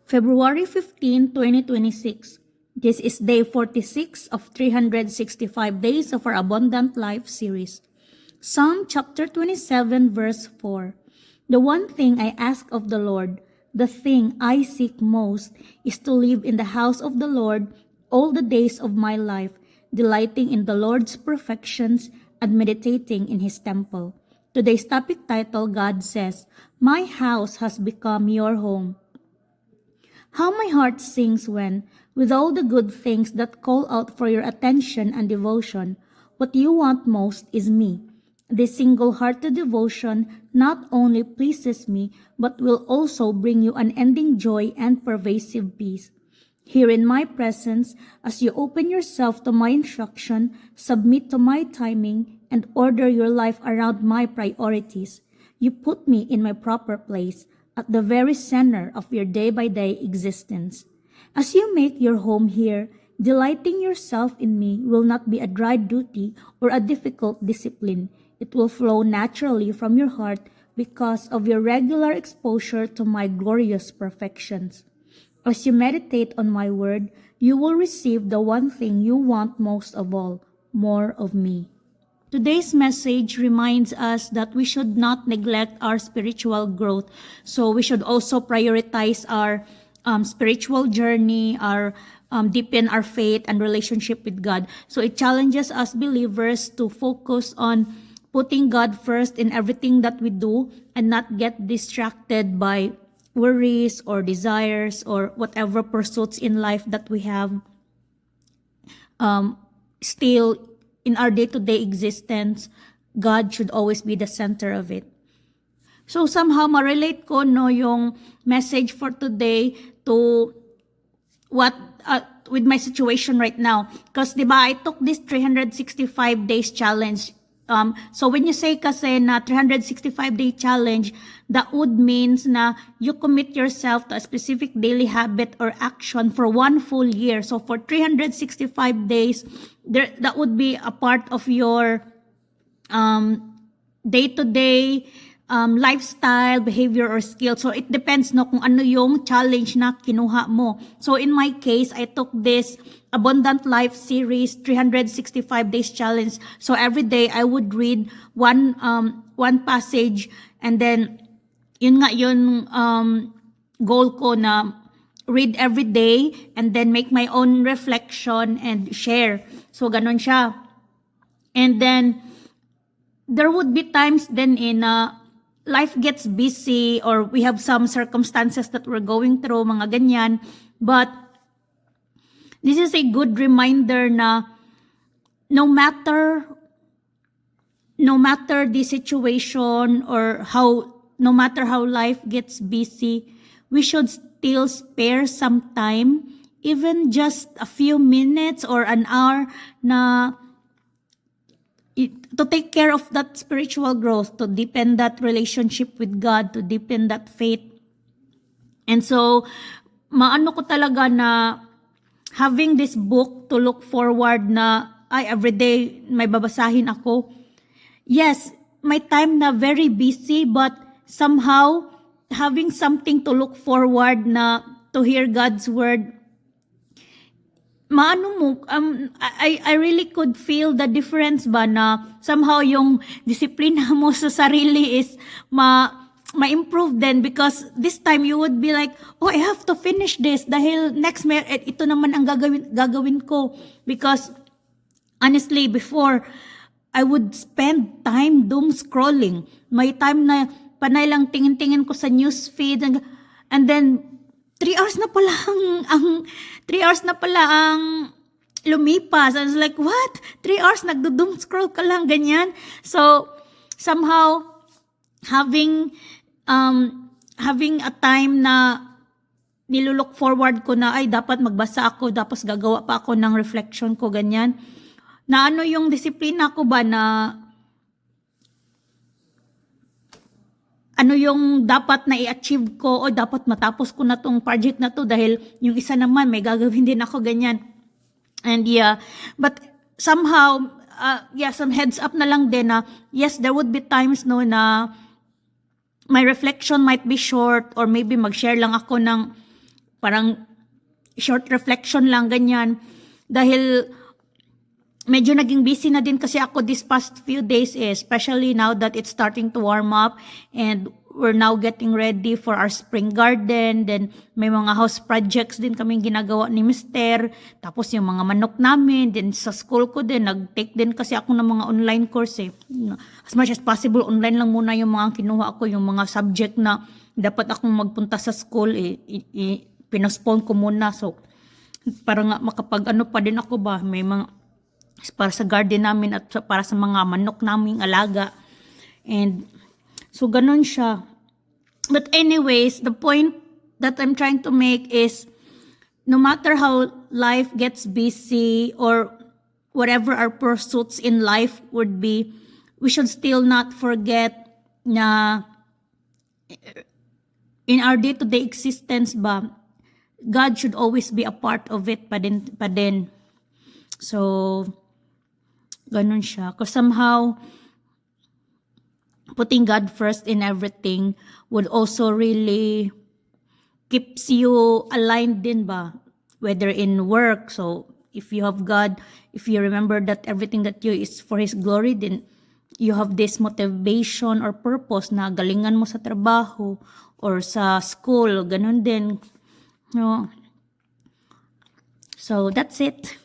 February 15, 2026. This is day 46 of 365 days of our Abundant Life series. Psalm chapter 27 verse 4. The one thing I ask of the Lord, the thing I seek most, is to live in the house of the Lord all the days of my life, delighting in the Lord's perfections and meditating in His temple. Today's topic title, God says, My house has become your home. How my heart sings when, with all the good things that call out for your attention and devotion, what you want most is me. This single-hearted devotion not only pleases me, but will also bring you unending joy and pervasive peace. Here in my presence, as you open yourself to my instruction, submit to my timing, and order your life around my priorities, you put me in my proper place, at the very center of your day-by-day existence. As you make your home here, delighting yourself in me will not be a dry duty or a difficult discipline. It will flow naturally from your heart because of your regular exposure to my glorious perfections. As you meditate on my word, you will receive the one thing you want most of all, more of me. Today's message reminds us that we should not neglect our spiritual growth. So we should also prioritize our spiritual journey, our deepen our faith and relationship with God. So it challenges us believers to focus on putting God first in everything that we do and not get distracted by worries or desires or whatever pursuits in life that we have. Still, in our day-to-day existence, God should always be the center of it. So somehow ma-relate ko yung message for today to what with my situation right now. Because diba, I took this 365 days challenge. So when you say kasi na 365-day challenge, that would means na you commit yourself to a specific daily habit or action for one full year. So for 365 days, that would be a part of your day-to-day lifestyle, behavior, or skill. So it depends no kung ano yung challenge na kinuha mo. So in my case, I took this Abundant Life series 365 days challenge. So every day I would read one passage, and then yun goal ko na read every day and then make my own reflection and share. So ganon siya. And then there would be times then in life gets busy or we have some circumstances that we're going through, mga ganyan. But this is a good reminder na no matter the situation or no matter how life gets busy, we should still spare some time, even just a few minutes or an hour na to take care of that spiritual growth, to deepen that relationship with God, to deepen that faith. And so, maano ko talaga na having this book to look forward na, everyday may babasahin ako. Yes, may time na very busy, but somehow, having something to look forward na to hear God's word, I really could feel the difference ba na somehow yung disiplina mo sa sarili is ma-improve din, because this time you would be like, I have to finish this dahil next ito naman ang gagawin ko. Because honestly, before, I would spend time doom scrolling. May time na panay lang tingin-tingin ko sa news feed, and then 3 hours na pala ang lumipas. I was like, what? 3 hours nagdo-doom scroll ka lang, ganyan. So somehow having a time na nilulook forward ko na dapat magbasa ako, tapos gagawa pa ako ng reflection ko, ganyan. Na yung disiplina ko ba na ano yung dapat na i-achieve ko o dapat matapos ko na tong project na to dahil yung isa naman may gagawin din ako, ganyan. And yeah, but somehow, some heads up na lang din na yes, there would be times na my reflection might be short or maybe mag-share lang ako ng parang short reflection lang, ganyan. Dahil medyo naging busy na din kasi ako this past few days, especially now that it's starting to warm up and we're now getting ready for our spring garden. Then may mga house projects din kaming ginagawa ni Mister. Tapos yung mga manok namin. Then sa school ko din, nag-take din kasi ako ng mga online course. As much as possible, online lang muna yung mga kinuha ko, yung mga subject na dapat akong magpunta sa school, pinospone ko muna. So, para nga makapag ano pa din ako ba, may mga para sa garden namin at para sa mga manok naming alaga. And so ganun siya. But anyways, the point that I'm trying to make is no matter how life gets busy or whatever our pursuits in life would be, we should still not forget na in our day-to-day existence ba, God should always be a part of it pa din. So, ganun siya. Because somehow, putting God first in everything would also really keeps you aligned din ba? Whether in work. So, if you have God, if you remember that everything that you is for His glory, then you have this motivation or purpose na galingan mo sa trabaho or sa school. Ganun din. No? So, that's it.